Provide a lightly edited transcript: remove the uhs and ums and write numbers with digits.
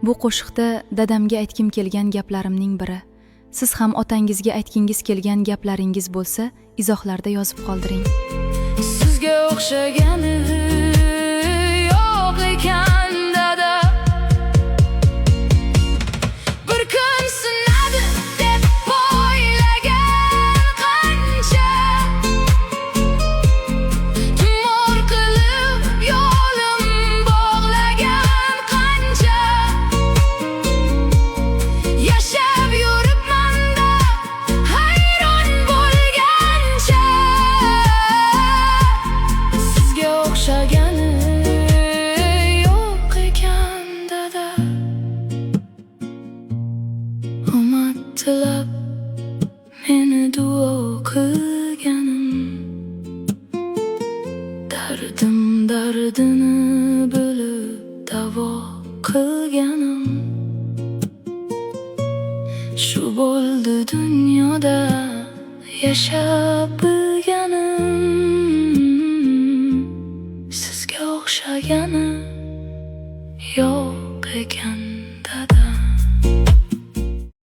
Bu qo'shiqda dadamga aytgim kelgan gaplarimning biri. Siz ham otangizga aytgingiz kelgan gaplaringiz bo'lsa, izohlarda yozib qoldiring. Sizga o'xshagani yo'q ekan dada. Bir kun sinadi deb o'ylagan qancha, tumor qilib yo'lim bog'lagan qancha. Yashab yuribman-da hayron bo'lgancha. Sizga o'xshagani yo'q ekan dada. Omad tilab meni duo qilganim, dardim dardini bilib davo qilganim. Shu bo'ldi dunyoda yashab bilganim. Sizga o'xshagani yo'q ekan